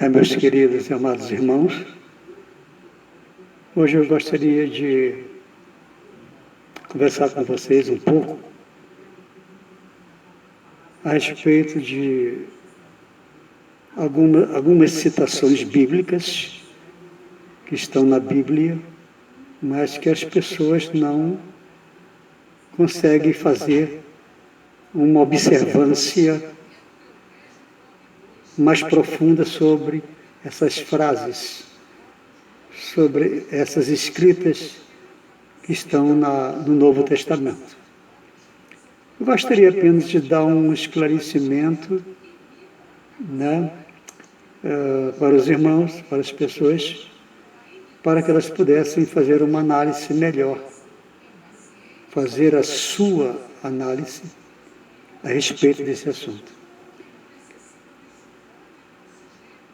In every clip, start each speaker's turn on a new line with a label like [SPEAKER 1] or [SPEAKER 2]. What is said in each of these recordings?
[SPEAKER 1] Meus queridos e amados irmãos, hoje eu gostaria de conversar com vocês um pouco a respeito de algumas citações bíblicas que estão na Bíblia, mas que as pessoas não conseguem fazer uma observância mais profunda sobre essas frases, sobre essas escritas que estão no Novo Testamento. Eu gostaria apenas de dar um esclarecimento, para os irmãos, para as pessoas, para que elas pudessem fazer uma análise melhor, fazer a sua análise a respeito desse assunto.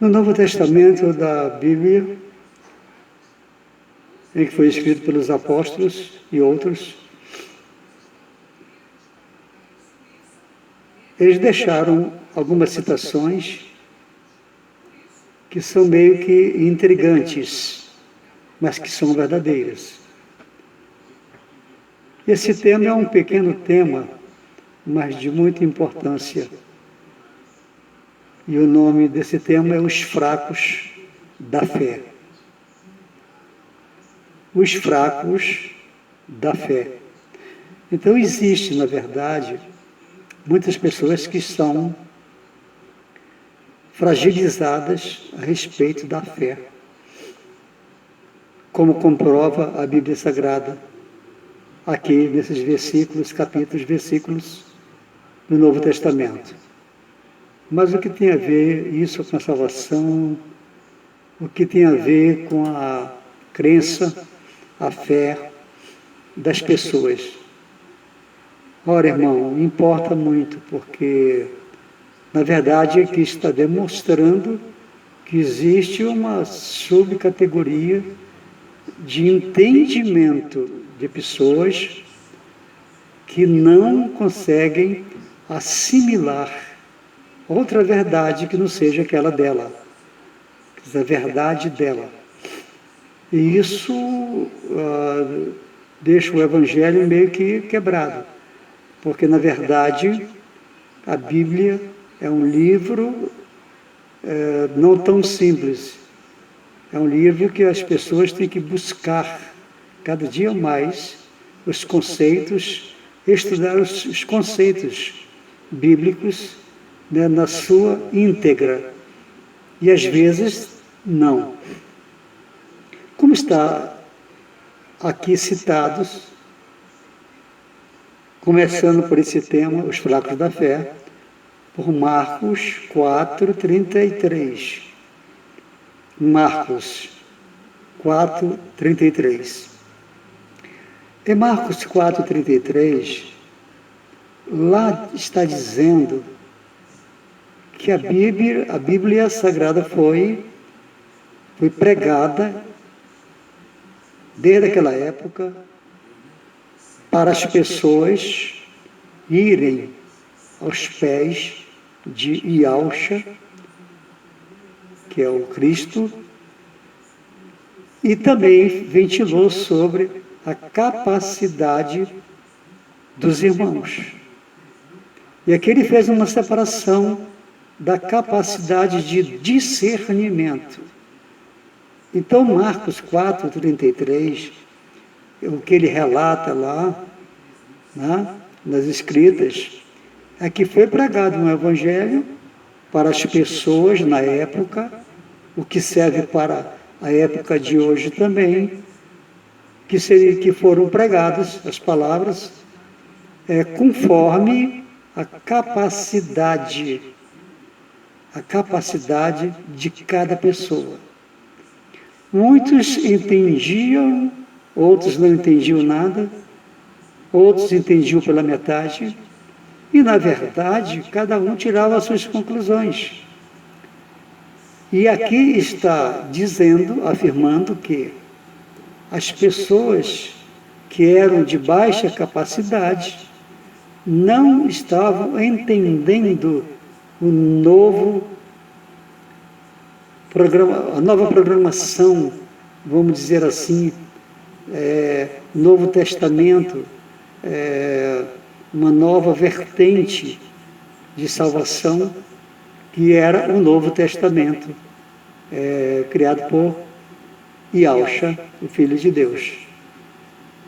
[SPEAKER 1] No Novo Testamento da Bíblia, em que foi escrito pelos apóstolos e outros, eles deixaram algumas citações que são meio que intrigantes, mas que são verdadeiras. Esse tema é um pequeno tema, mas de muita importância. E o nome desse tema é Os Fracos da Fé. Os fracos da fé. Então, existe, na verdade, muitas pessoas que são fragilizadas a respeito da fé, como comprova a Bíblia Sagrada, aqui nesses versículos do Novo Testamento. Mas o que tem a ver isso com a salvação? O que tem a ver com a crença, a fé das pessoas? Ora, irmão, importa muito, porque, na verdade, aqui está demonstrando que existe uma subcategoria de entendimento de pessoas que não conseguem assimilar outra verdade que não seja aquela dela, a verdade dela. E isso deixa o Evangelho meio que quebrado, porque, na verdade, a Bíblia é um livro não tão simples. É um livro que as pessoas têm que buscar cada dia mais os conceitos, estudar os conceitos bíblicos, na sua íntegra. E às vezes não. Como está aqui citados, começando por esse tema, os fracos da fé, por Marcos 4:33. Marcos 4:33. Em Marcos 4:33, lá está dizendo que a Bíblia Sagrada foi pregada desde aquela época para as pessoas irem aos pés de Yahshua, que é o Cristo, e também ventilou sobre a capacidade dos irmãos. E aqui ele fez uma separação da capacidade de discernimento. Então, Marcos 4:33, o que ele relata lá, nas escritas, é que foi pregado um evangelho para as pessoas na época, o que serve para a época de hoje também, que foram pregadas as palavras conforme a capacidade de cada pessoa. Muitos entendiam, outros não entendiam nada, outros entendiam pela metade, e, na verdade, cada um tirava as suas conclusões. E aqui está dizendo, afirmando que as pessoas que eram de baixa capacidade não estavam entendendo o novo a nova programação, vamos dizer assim, Novo Testamento, uma nova vertente de salvação, que era o Novo Testamento, criado por Yahshua, o Filho de Deus,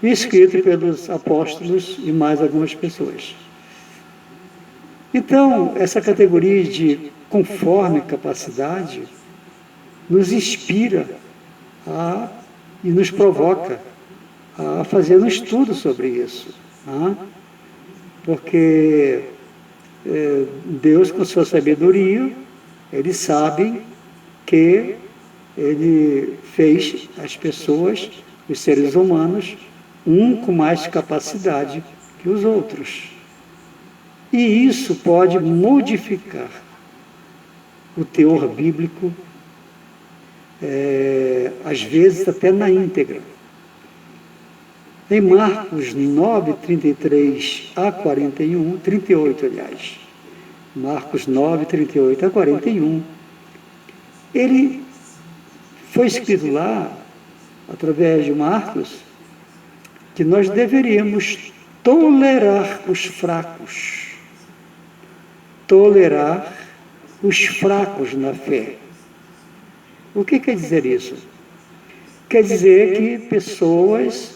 [SPEAKER 1] e escrito pelos apóstolos e mais algumas pessoas. Então, essa categoria de conforme capacidade nos inspira e nos provoca a fazer um estudo sobre isso, porque Deus, com sua sabedoria, Ele sabe que Ele fez as pessoas, os seres humanos, com mais capacidade que os outros. E isso pode modificar o teor bíblico, às vezes até na íntegra. Em Marcos 9, 33 a 41, 38, aliás, Marcos 9, 38 a 41, ele foi escrito lá, através de Marcos, que nós deveríamos tolerar os fracos. Tolerar os fracos na fé. O que quer dizer isso? Quer dizer que pessoas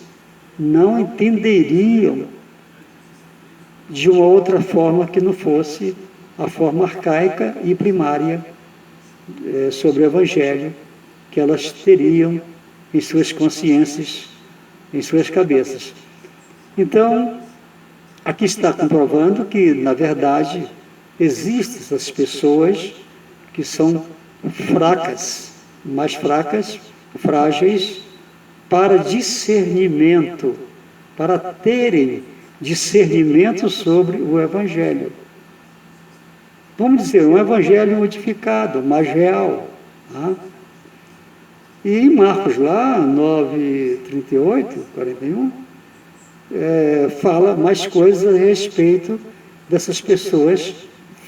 [SPEAKER 1] não entenderiam de uma outra forma que não fosse a forma arcaica e primária sobre o Evangelho que elas teriam em suas consciências, em suas cabeças. Então, aqui está comprovando que, na verdade, existem essas pessoas que são fracas, mais fracas, frágeis, para discernimento, para terem discernimento sobre o Evangelho. Vamos dizer, um Evangelho modificado, mais real. E em Marcos lá, 9, 38, 41, fala mais coisas a respeito dessas pessoas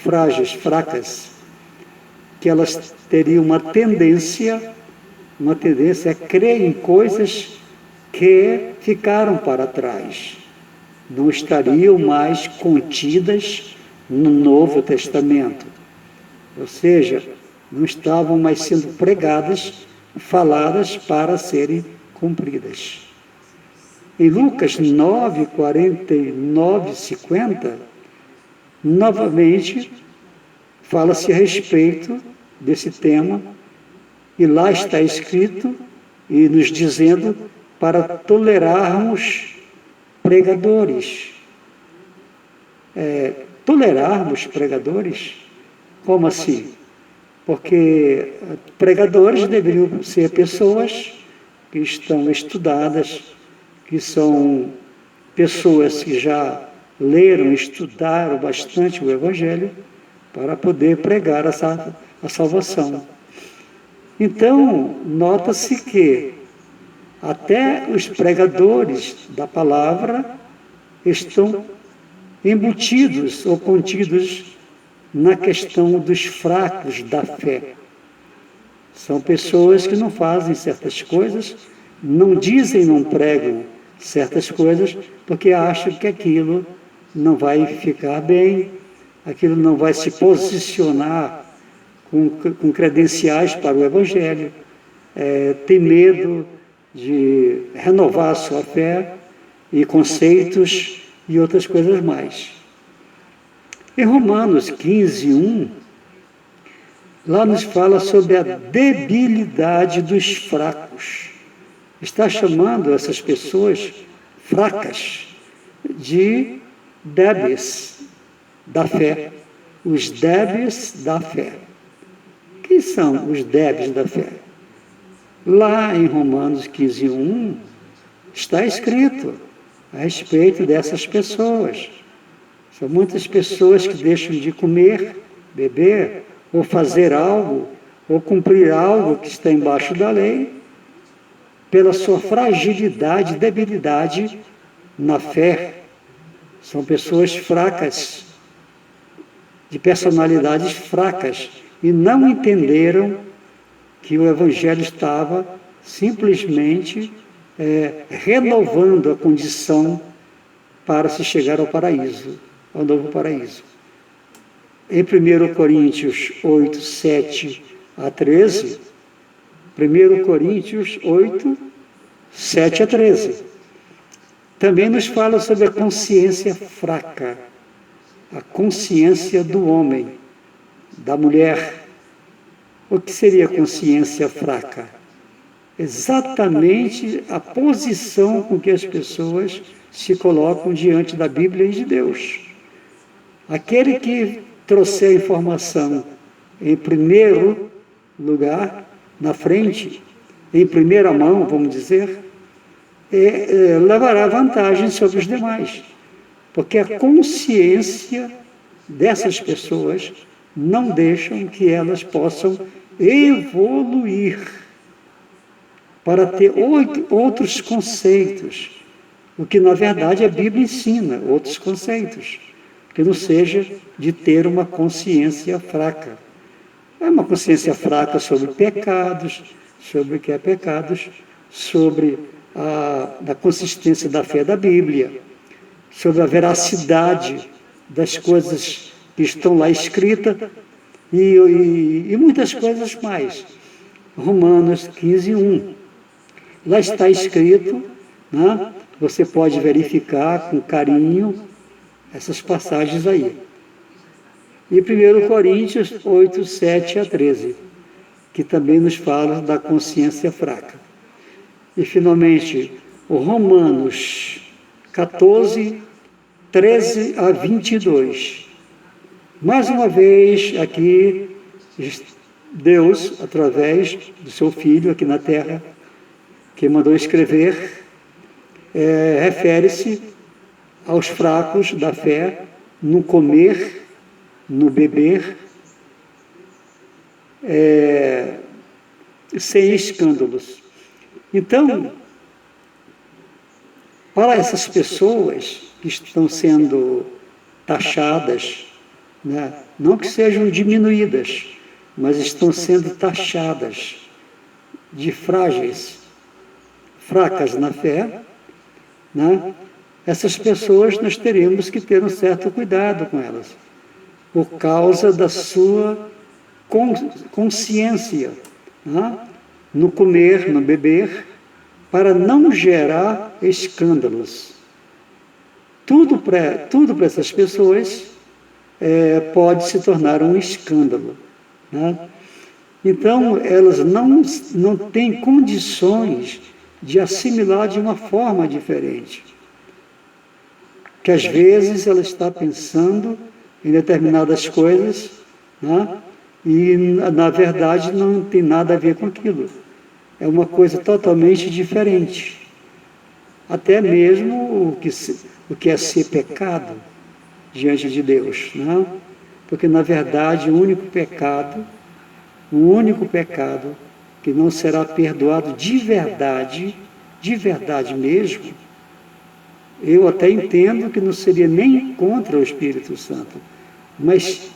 [SPEAKER 1] frágeis, fracas, que elas teriam uma tendência a crer em coisas que ficaram para trás, não estariam mais contidas no Novo Testamento, ou seja, não estavam mais sendo pregadas, faladas para serem cumpridas. Em Lucas 9, 49, 50, novamente, fala-se a respeito desse tema, e lá está escrito, e nos dizendo, para tolerarmos pregadores. Tolerarmos pregadores? Como assim? Porque pregadores deveriam ser pessoas que estão estudadas, que são pessoas que já leram, estudaram bastante o Evangelho para poder pregar a salvação. Então, nota-se que até os pregadores da palavra estão embutidos ou contidos na questão dos fracos da fé. São pessoas que não fazem certas coisas, não dizem, não pregam certas coisas, porque acham que aquilo não vai ficar bem, aquilo não vai se posicionar com credenciais para o Evangelho, tem medo de renovar a sua fé e conceitos e outras coisas mais. Em Romanos 15, 1, lá nos fala sobre a debilidade dos fracos. Está chamando essas pessoas fracas de débeis da fé. Os débeis da fé. Quem são os débeis da fé? Lá em Romanos 15, 1, está escrito a respeito dessas pessoas. São muitas pessoas que deixam de comer, beber, ou fazer algo, ou cumprir algo que está embaixo da lei, pela sua fragilidade, debilidade na fé. São pessoas fracas, de personalidades fracas, e não entenderam que o Evangelho estava simplesmente renovando a condição para se chegar ao paraíso, ao novo paraíso. Em 1 Coríntios 8, 7 a 13, 1 Coríntios 8, 7 a 13, também nos fala sobre a consciência fraca, a consciência do homem, da mulher. O que seria consciência fraca? Exatamente a posição com que as pessoas se colocam diante da Bíblia e de Deus. Aquele que trouxer a informação em primeiro lugar, na frente, em primeira mão, vamos dizer, levará vantagem sobre os demais, porque a consciência dessas pessoas não deixam que elas possam evoluir para ter outros conceitos, o que na verdade a Bíblia ensina, outros conceitos, que não seja de ter uma consciência fraca. É uma consciência fraca sobre pecados, sobre o que é pecados, sobre a consistência da fé da Bíblia, sobre a veracidade das coisas que estão lá escritas e muitas coisas mais. Romanos 15, 1. Lá está escrito, né? Você pode verificar com carinho essas passagens aí. E 1 Coríntios 8, 7 a 13, que também nos fala da consciência fraca. E, finalmente, o Romanos 14, 13 a 22. Mais uma vez, aqui, Deus, através do seu Filho aqui na Terra, que mandou escrever, refere-se aos fracos da fé no comer, no beber, sem escândalos. Então, para essas pessoas que estão sendo taxadas, né, não que sejam diminuídas, mas estão sendo taxadas de frágeis, fracas na fé, né, essas pessoas nós teremos que ter um certo cuidado com elas, por causa da sua consciência, né, no comer, no beber, para não gerar escândalos. Tudo para essas pessoas pode se tornar um escândalo, né? Então, elas não têm condições de assimilar de uma forma diferente. Que às vezes ela está pensando em determinadas coisas, né? E na verdade não tem nada a ver com aquilo. É uma coisa totalmente diferente. Até mesmo o que é ser pecado diante de Deus, né? Porque na verdade o único pecado que não será perdoado de verdade mesmo, eu até entendo que não seria nem contra o Espírito Santo, mas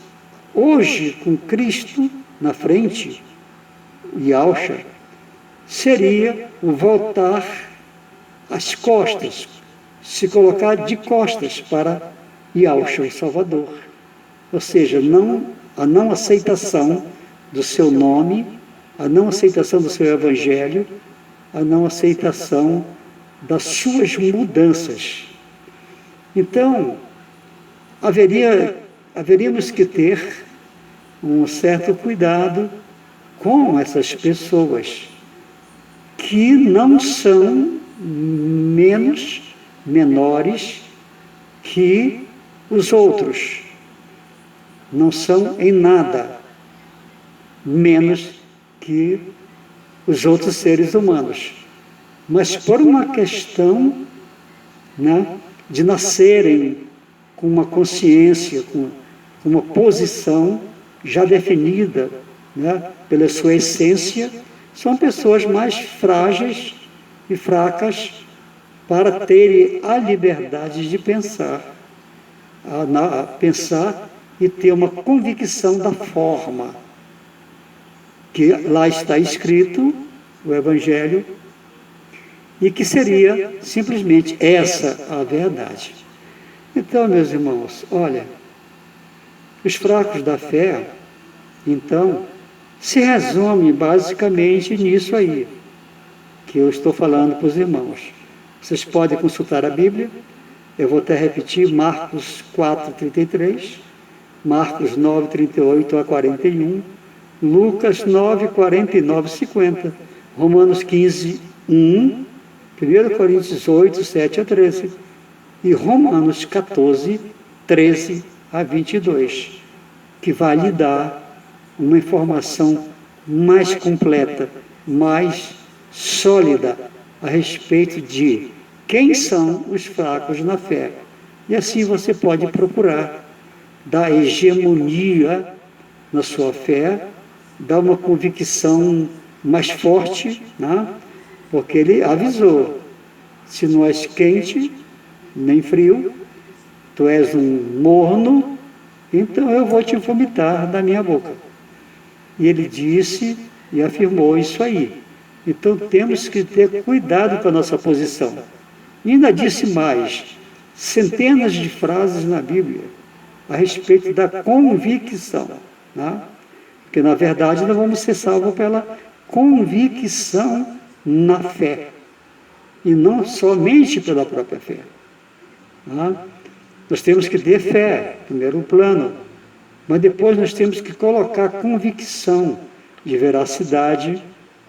[SPEAKER 1] hoje, com Cristo na frente, Yahshua, seria o voltar às costas, se colocar de costas para Yahshua, o Salvador. Ou seja, a não aceitação do seu nome, a não aceitação do seu Evangelho, a não aceitação das suas mudanças. Então, haveríamos que ter um certo cuidado com essas pessoas que não são menores que os outros, não são em nada menos que os outros seres humanos, mas por uma questão, né, de nascerem com uma consciência, com uma posição já definida, né, pela sua essência, são pessoas mais frágeis e fracas para terem a liberdade de pensar, pensar e ter uma convicção da forma que lá está escrito o Evangelho e que seria simplesmente essa a verdade. Então, meus irmãos, olha, os fracos da fé, então, se resume basicamente nisso aí, que eu estou falando para os irmãos. Vocês podem consultar a Bíblia, eu vou até repetir, Marcos 4:33, Marcos 9:38 a 41, Lucas 9:49 a 50, Romanos 15:1, 1 Coríntios 8, 7 a 13 e Romanos 14, 13 a 22, que vai lhe dar uma informação mais completa, mais sólida a respeito de quem são os fracos na fé. E assim você pode procurar dar hegemonia na sua fé, dar uma convicção mais forte, né? Porque ele avisou, se não és quente, nem frio, tu és um morno, então eu vou te vomitar da minha boca. E ele disse e afirmou isso aí. Então temos que ter cuidado com a nossa posição. E ainda disse mais, centenas de frases na Bíblia a respeito da convicção, né? Porque na verdade nós vamos ser salvos pela convicção na fé, e não somente pela própria fé. Né? Nós temos que ter fé, primeiro plano, mas depois nós temos que colocar convicção de veracidade,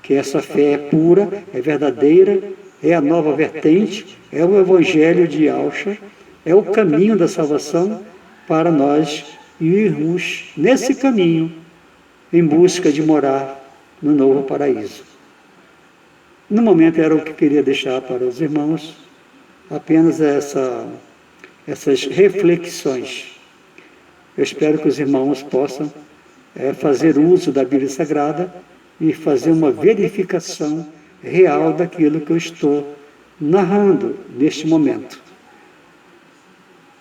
[SPEAKER 1] que essa fé é pura, é verdadeira, é a nova vertente, é o Evangelho de Yahshua, é o caminho da salvação para nós irmos nesse caminho em busca de morar no novo paraíso. No momento era o que eu queria deixar para os irmãos, apenas essas reflexões. Eu espero que os irmãos possam fazer uso da Bíblia Sagrada e fazer uma verificação real daquilo que eu estou narrando neste momento.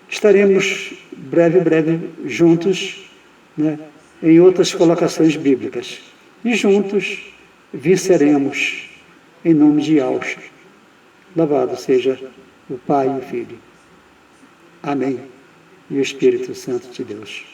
[SPEAKER 1] Estaremos breve juntos, né, em outras colocações bíblicas. E juntos venceremos em nome de Yahshua. Louvado seja o Pai e o Filho. Amém. E o Espírito Santo de Deus.